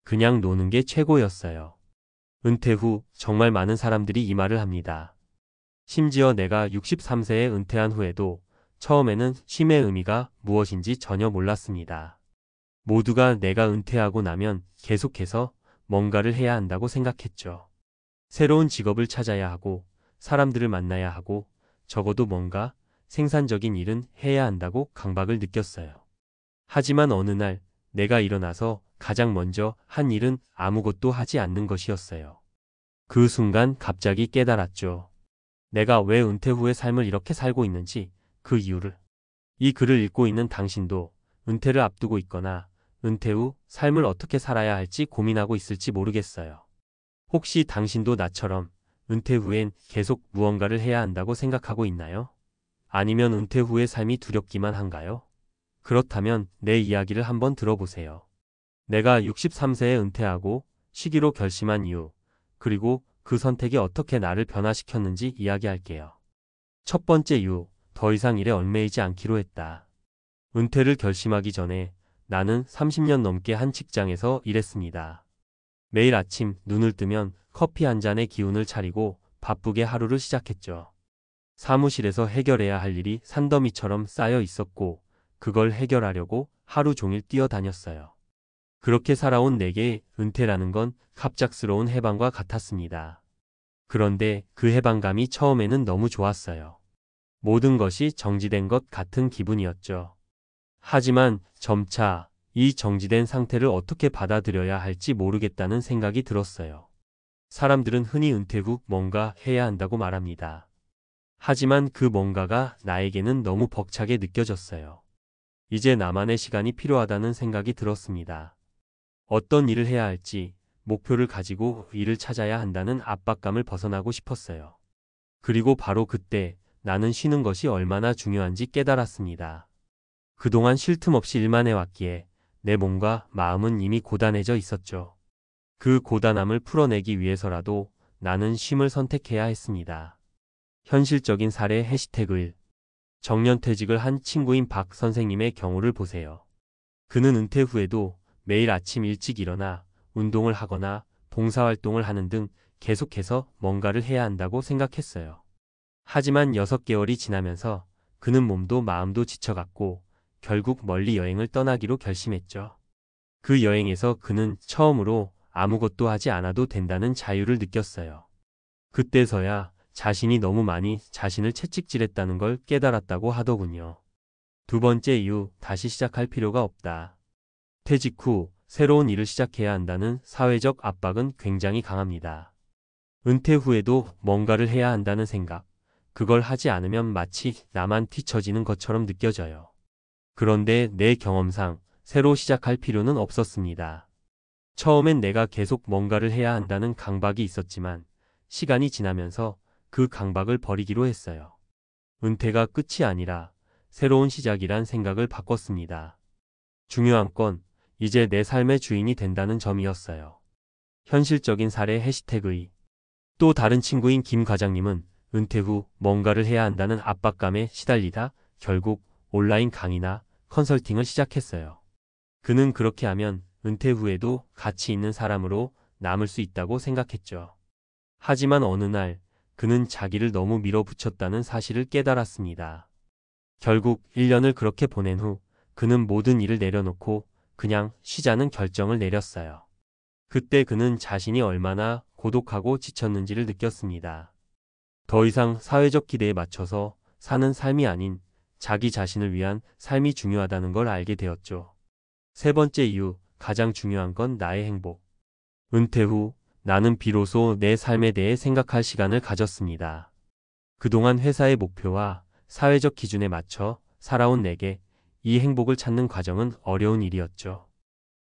그냥 노는 게 최고였어요. 은퇴 후 정말 많은 사람들이 이 말을 합니다. 심지어 내가 63세에 은퇴한 후에도 처음에는 쉼의 의미가 무엇인지 전혀 몰랐습니다. 모두가 내가 은퇴하고 나면 계속해서 뭔가를 해야 한다고 생각했죠. 새로운 직업을 찾아야 하고 사람들을 만나야 하고 적어도 뭔가 생산적인 일은 해야 한다고 강박을 느꼈어요. 하지만 어느 날 내가 일어나서 가장 먼저 한 일은 아무것도 하지 않는 것이었어요. 그 순간 갑자기 깨달았죠. 내가 왜 은퇴 후의 삶을 이렇게 살고 있는지, 그 이유를. 이 글을 읽고 있는 당신도 은퇴를 앞두고 있거나 은퇴 후 삶을 어떻게 살아야 할지 고민하고 있을지 모르겠어요. 혹시 당신도 나처럼 은퇴 후엔 계속 무언가를 해야 한다고 생각하고 있나요? 아니면 은퇴 후의 삶이 두렵기만 한가요? 그렇다면 내 이야기를 한번 들어보세요. 내가 63세에 은퇴하고 쉬기로 결심한 이유, 그리고 그 선택이 어떻게 나를 변화시켰는지 이야기할게요. 첫 번째 이유, 더 이상 일에 얽매이지 않기로 했다. 은퇴를 결심하기 전에 나는 30년 넘게 한 직장에서 일했습니다. 매일 아침 눈을 뜨면 커피 한 잔의 기운을 차리고 바쁘게 하루를 시작했죠. 사무실에서 해결해야 할 일이 산더미처럼 쌓여 있었고 그걸 해결하려고 하루 종일 뛰어다녔어요. 그렇게 살아온 내게 은퇴라는 건 갑작스러운 해방과 같았습니다. 그런데 그 해방감이 처음에는 너무 좋았어요. 모든 것이 정지된 것 같은 기분이었죠. 하지만 점차 이 정지된 상태를 어떻게 받아들여야 할지 모르겠다는 생각이 들었어요. 사람들은 흔히 은퇴 후 뭔가 해야 한다고 말합니다. 하지만 그 뭔가가 나에게는 너무 벅차게 느껴졌어요. 이제 나만의 시간이 필요하다는 생각이 들었습니다. 어떤 일을 해야 할지, 목표를 가지고 일을 찾아야 한다는 압박감을 벗어나고 싶었어요. 그리고 바로 그때 나는 쉬는 것이 얼마나 중요한지 깨달았습니다. 그동안 쉴 틈 없이 일만 해왔기에 내 몸과 마음은 이미 고단해져 있었죠. 그 고단함을 풀어내기 위해서라도 나는 쉼을 선택해야 했습니다. 현실적인 사례 해시태그 1. 정년퇴직을 한 친구인 박 선생님의 경우를 보세요. 그는 은퇴 후에도 매일 아침 일찍 일어나 운동을 하거나 봉사활동을 하는 등 계속해서 뭔가를 해야 한다고 생각했어요. 하지만 6개월이 지나면서 그는 몸도 마음도 지쳐갔고 결국 멀리 여행을 떠나기로 결심했죠. 그 여행에서 그는 처음으로 아무것도 하지 않아도 된다는 자유를 느꼈어요. 그때서야 자신이 너무 많이 자신을 채찍질했다는 걸 깨달았다고 하더군요. 두 번째 이유, 다시 시작할 필요가 없다. 퇴직 후 새로운 일을 시작해야 한다는 사회적 압박은 굉장히 강합니다. 은퇴 후에도 뭔가를 해야 한다는 생각, 그걸 하지 않으면 마치 나만 뒤처지는 것처럼 느껴져요. 그런데 내 경험상 새로 시작할 필요는 없었습니다. 처음엔 내가 계속 뭔가를 해야 한다는 강박이 있었지만 시간이 지나면서 그 강박을 버리기로 했어요. 은퇴가 끝이 아니라 새로운 시작이란 생각을 바꿨습니다. 중요한 건 이제 내 삶의 주인이 된다는 점이었어요. 현실적인 사례 해시태그 2. 또 다른 친구인 김 과장님은 은퇴 후 뭔가를 해야 한다는 압박감에 시달리다 결국 온라인 강의나 컨설팅을 시작했어요. 그는 그렇게 하면 은퇴 후에도 가치 있는 사람으로 남을 수 있다고 생각했죠. 하지만 어느 날 그는 자기를 너무 밀어붙였다는 사실을 깨달았습니다. 결국 1년을 그렇게 보낸 후 그는 모든 일을 내려놓고 그냥 쉬자는 결정을 내렸어요. 그때 그는 자신이 얼마나 고독하고 지쳤는지를 느꼈습니다. 더 이상 사회적 기대에 맞춰서 사는 삶이 아닌 자기 자신을 위한 삶이 중요하다는 걸 알게 되었죠. 세 번째 이유, 가장 중요한 건 나의 행복. 은퇴 후 나는 비로소 내 삶에 대해 생각할 시간을 가졌습니다. 그동안 회사의 목표와 사회적 기준에 맞춰 살아온 내게 이 행복을 찾는 과정은 어려운 일이었죠.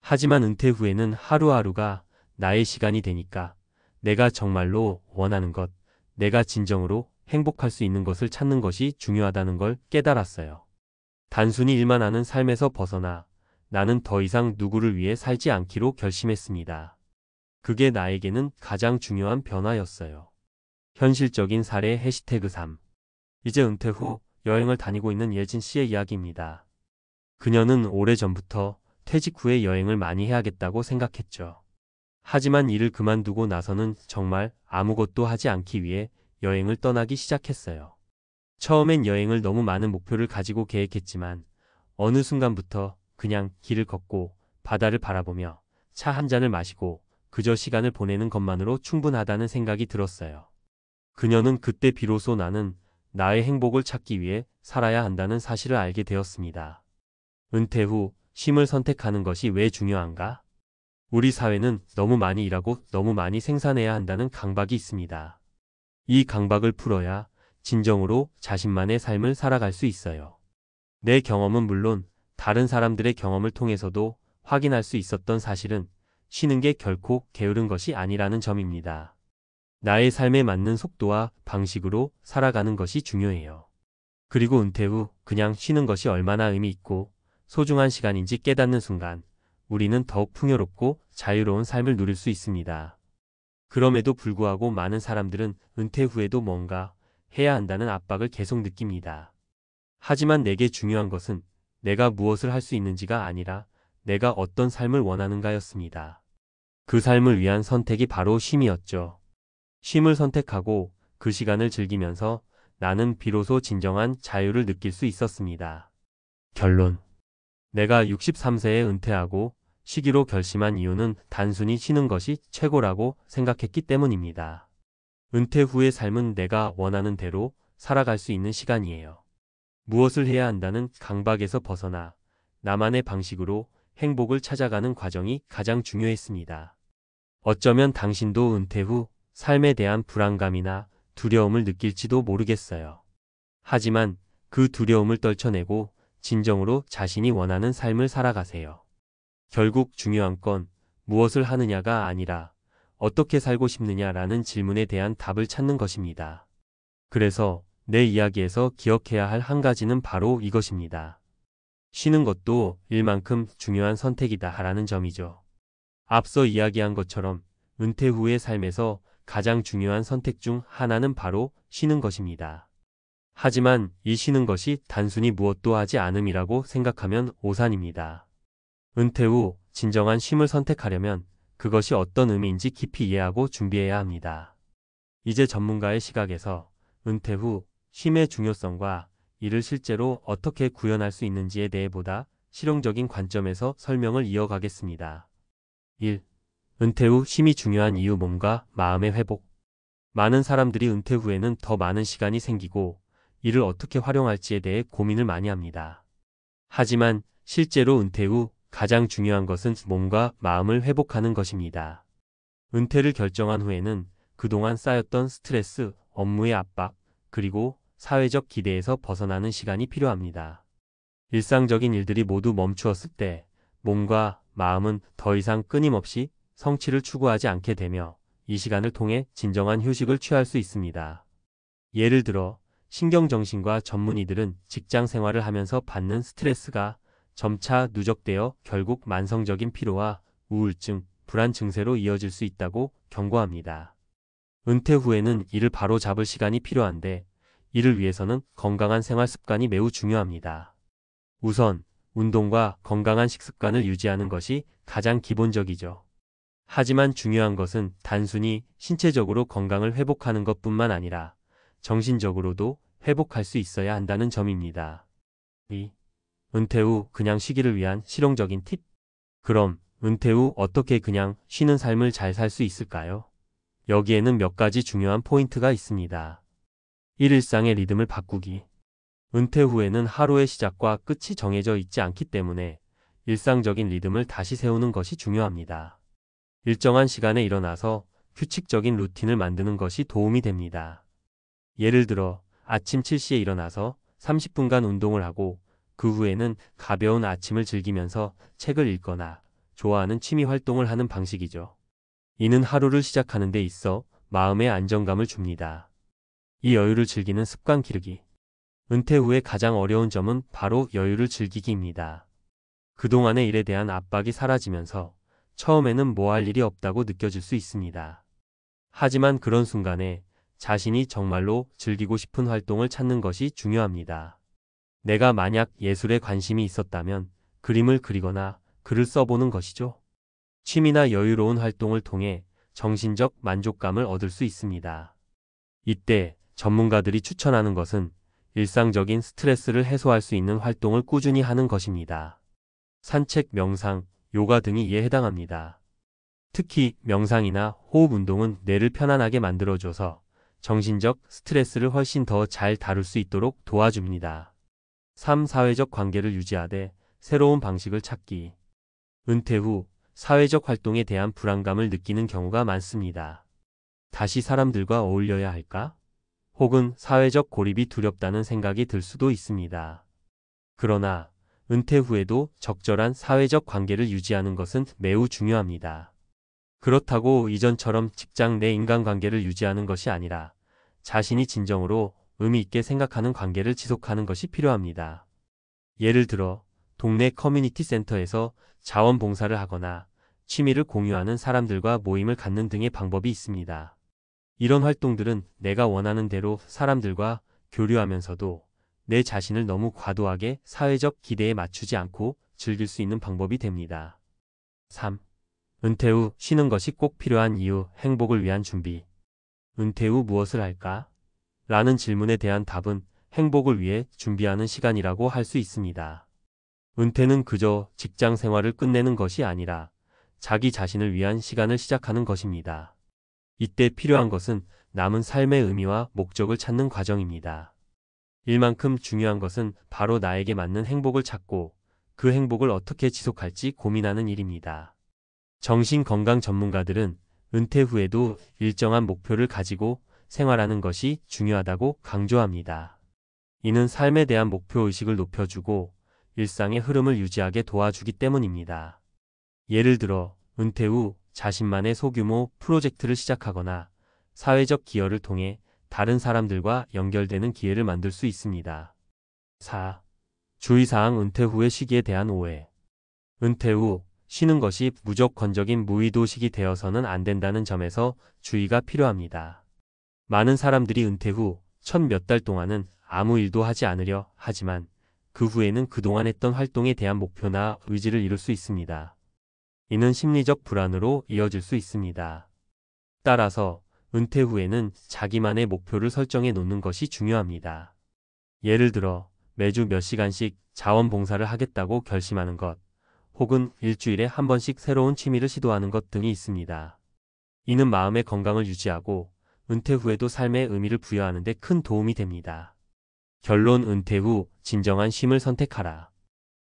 하지만 은퇴 후에는 하루하루가 나의 시간이 되니까 내가 정말로 원하는 것, 내가 진정으로 행복할 수 있는 것을 찾는 것이 중요하다는 걸 깨달았어요. 단순히 일만 하는 삶에서 벗어나 나는 더 이상 누구를 위해 살지 않기로 결심했습니다. 그게 나에게는 가장 중요한 변화였어요. 현실적인 사례 해시태그 3. 이제 은퇴 후 여행을 다니고 있는 예진 씨의 이야기입니다. 그녀는 오래전부터 퇴직 후에 여행을 많이 해야겠다고 생각했죠. 하지만 일을 그만두고 나서는 정말 아무것도 하지 않기 위해 여행을 떠나기 시작했어요. 처음엔 여행을 너무 많은 목표를 가지고 계획했지만 어느 순간부터 그냥 길을 걷고 바다를 바라보며 차 한 잔을 마시고 그저 시간을 보내는 것만으로 충분하다는 생각이 들었어요. 그녀는 그때 비로소 나는 나의 행복을 찾기 위해 살아야 한다는 사실을 알게 되었습니다. 은퇴 후 쉼을 선택하는 것이 왜 중요한가? 우리 사회는 너무 많이 일하고 너무 많이 생산해야 한다는 강박이 있습니다. 이 강박을 풀어야 진정으로 자신만의 삶을 살아갈 수 있어요. 내 경험은 물론 다른 사람들의 경험을 통해서도 확인할 수 있었던 사실은 쉬는 게 결코 게으른 것이 아니라는 점입니다. 나의 삶에 맞는 속도와 방식으로 살아가는 것이 중요해요. 그리고 은퇴 후 그냥 쉬는 것이 얼마나 의미 있고 소중한 시간인지 깨닫는 순간 우리는 더욱 풍요롭고 자유로운 삶을 누릴 수 있습니다. 그럼에도 불구하고 많은 사람들은 은퇴 후에도 뭔가 해야 한다는 압박을 계속 느낍니다. 하지만 내게 중요한 것은 내가 무엇을 할 수 있는지가 아니라 내가 어떤 삶을 원하는가였습니다. 그 삶을 위한 선택이 바로 쉼이었죠. 쉼을 선택하고 그 시간을 즐기면서 나는 비로소 진정한 자유를 느낄 수 있었습니다. 결론. 내가 63세에 은퇴하고 쉬기로 결심한 이유는 단순히 쉬는 것이 최고라고 생각했기 때문입니다. 은퇴 후의 삶은 내가 원하는 대로 살아갈 수 있는 시간이에요. 무엇을 해야 한다는 강박에서 벗어나 나만의 방식으로 행복을 찾아가는 과정이 가장 중요했습니다. 어쩌면 당신도 은퇴 후 삶에 대한 불안감이나 두려움을 느낄지도 모르겠어요. 하지만 그 두려움을 떨쳐내고 진정으로 자신이 원하는 삶을 살아가세요. 결국 중요한 건 무엇을 하느냐가 아니라 어떻게 살고 싶느냐라는 질문에 대한 답을 찾는 것입니다. 그래서 내 이야기에서 기억해야 할 한 가지는 바로 이것입니다. 쉬는 것도 일만큼 중요한 선택이다라는 점이죠. 앞서 이야기한 것처럼 은퇴 후의 삶에서 가장 중요한 선택 중 하나는 바로 쉬는 것입니다. 하지만 이 쉬는 것이 단순히 무엇도 하지 않음이라고 생각하면 오산입니다. 은퇴 후 진정한 쉼을 선택하려면 그것이 어떤 의미인지 깊이 이해하고 준비해야 합니다. 이제 전문가의 시각에서 은퇴 후 쉼의 중요성과 이를 실제로 어떻게 구현할 수 있는지에 대해 보다 실용적인 관점에서 설명을 이어가겠습니다. 1. 은퇴 후 쉼이 중요한 이유. 몸과 마음의 회복. 많은 사람들이 은퇴 후에는 더 많은 시간이 생기고 이를 어떻게 활용할지에 대해 고민을 많이 합니다. 하지만 실제로 은퇴 후 가장 중요한 것은 몸과 마음을 회복하는 것입니다. 은퇴를 결정한 후에는 그동안 쌓였던 스트레스, 업무의 압박, 그리고 사회적 기대에서 벗어나는 시간이 필요합니다. 일상적인 일들이 모두 멈추었을 때 몸과 마음은 더 이상 끊임없이 성취를 추구하지 않게 되며 이 시간을 통해 진정한 휴식을 취할 수 있습니다. 예를 들어 신경정신과 전문의들은 직장 생활을 하면서 받는 스트레스가 점차 누적되어 결국 만성적인 피로와 우울증, 불안 증세로 이어질 수 있다고 경고합니다. 은퇴 후에는 이를 바로 잡을 시간이 필요한데 이를 위해서는 건강한 생활 습관이 매우 중요합니다. 우선 운동과 건강한 식습관을 유지하는 것이 가장 기본적이죠. 하지만 중요한 것은 단순히 신체적으로 건강을 회복하는 것뿐만 아니라 정신적으로도 회복할 수 있어야 한다는 점입니다. 2. 은퇴 후 그냥 쉬기를 위한 실용적인 팁. 그럼 은퇴 후 어떻게 그냥 쉬는 삶을 잘 살 수 있을까요? 여기에는 몇 가지 중요한 포인트가 있습니다. 1. 일상의 리듬을 바꾸기. 은퇴 후에는 하루의 시작과 끝이 정해져 있지 않기 때문에 일상적인 리듬을 다시 세우는 것이 중요합니다. 일정한 시간에 일어나서 규칙적인 루틴을 만드는 것이 도움이 됩니다. 예를 들어 아침 7시에 일어나서 30분간 운동을 하고 그 후에는 가벼운 아침을 즐기면서 책을 읽거나 좋아하는 취미 활동을 하는 방식이죠. 이는 하루를 시작하는 데 있어 마음의 안정감을 줍니다. 이 여유를 즐기는 습관 기르기. 은퇴 후에 가장 어려운 점은 바로 여유를 즐기기입니다. 그동안의 일에 대한 압박이 사라지면서 처음에는 뭐 할 일이 없다고 느껴질 수 있습니다. 하지만 그런 순간에 자신이 정말로 즐기고 싶은 활동을 찾는 것이 중요합니다. 내가 만약 예술에 관심이 있었다면 그림을 그리거나 글을 써보는 것이죠. 취미나 여유로운 활동을 통해 정신적 만족감을 얻을 수 있습니다. 이때 전문가들이 추천하는 것은 일상적인 스트레스를 해소할 수 있는 활동을 꾸준히 하는 것입니다. 산책, 명상, 요가 등이 이에 해당합니다. 특히 명상이나 호흡 운동은 뇌를 편안하게 만들어줘서 정신적 스트레스를 훨씬 더 잘 다룰 수 있도록 도와줍니다. 3. 사회적 관계를 유지하되 새로운 방식을 찾기. 은퇴 후 사회적 활동에 대한 불안감을 느끼는 경우가 많습니다. 다시 사람들과 어울려야 할까? 혹은 사회적 고립이 두렵다는 생각이 들 수도 있습니다. 그러나 은퇴 후에도 적절한 사회적 관계를 유지하는 것은 매우 중요합니다. 그렇다고 이전처럼 직장 내 인간관계를 유지하는 것이 아니라 자신이 진정으로 의미 있게 생각하는 관계를 지속하는 것이 필요합니다. 예를 들어 동네 커뮤니티 센터에서 자원봉사를 하거나 취미를 공유하는 사람들과 모임을 갖는 등의 방법이 있습니다. 이런 활동들은 내가 원하는 대로 사람들과 교류하면서도 내 자신을 너무 과도하게 사회적 기대에 맞추지 않고 즐길 수 있는 방법이 됩니다. 3. 은퇴 후 쉬는 것이 꼭 필요한 이유, 행복을 위한 준비. 은퇴 후 무엇을 할까? 라는 질문에 대한 답은 행복을 위해 준비하는 시간이라고 할 수 있습니다. 은퇴는 그저 직장 생활을 끝내는 것이 아니라 자기 자신을 위한 시간을 시작하는 것입니다. 이때 필요한 것은 남은 삶의 의미와 목적을 찾는 과정입니다. 일만큼 중요한 것은 바로 나에게 맞는 행복을 찾고 그 행복을 어떻게 지속할지 고민하는 일입니다. 정신건강 전문가들은 은퇴 후에도 일정한 목표를 가지고 생활하는 것이 중요하다고 강조합니다. 이는 삶에 대한 목표의식을 높여주고 일상의 흐름을 유지하게 도와주기 때문입니다. 예를 들어 은퇴 후 자신만의 소규모 프로젝트를 시작하거나 사회적 기여를 통해 다른 사람들과 연결되는 기회를 만들 수 있습니다. 4. 주의사항. 은퇴 후의 쉬기에 대한 오해. 은퇴 후 쉬는 것이 무조건적인 무의도식이 되어서는 안 된다는 점에서 주의가 필요합니다. 많은 사람들이 은퇴 후 첫 몇 달 동안은 아무 일도 하지 않으려 하지만 그 후에는 그동안 했던 활동에 대한 목표나 의지를 잃을 수 있습니다. 이는 심리적 불안으로 이어질 수 있습니다. 따라서 은퇴 후에는 자기만의 목표를 설정해 놓는 것이 중요합니다. 예를 들어 매주 몇 시간씩 자원봉사를 하겠다고 결심하는 것, 혹은 일주일에 한 번씩 새로운 취미를 시도하는 것 등이 있습니다. 이는 마음의 건강을 유지하고 은퇴 후에도 삶의 의미를 부여하는 데 큰 도움이 됩니다. 결론. 은퇴 후 진정한 쉼을 선택하라.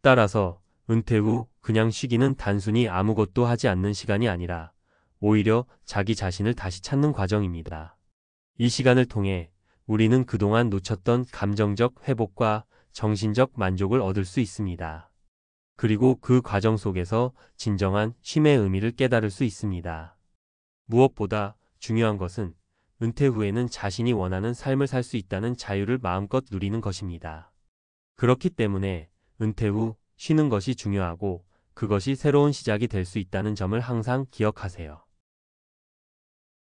따라서 은퇴 후 그냥 쉬기는 단순히 아무것도 하지 않는 시간이 아니라 오히려 자기 자신을 다시 찾는 과정입니다. 이 시간을 통해 우리는 그동안 놓쳤던 감정적 회복과 정신적 만족을 얻을 수 있습니다. 그리고 그 과정 속에서 진정한 쉼의 의미를 깨달을 수 있습니다. 무엇보다 중요한 것은 은퇴 후에는 자신이 원하는 삶을 살 수 있다는 자유를 마음껏 누리는 것입니다. 그렇기 때문에 은퇴 후 쉬는 것이 중요하고 그것이 새로운 시작이 될 수 있다는 점을 항상 기억하세요.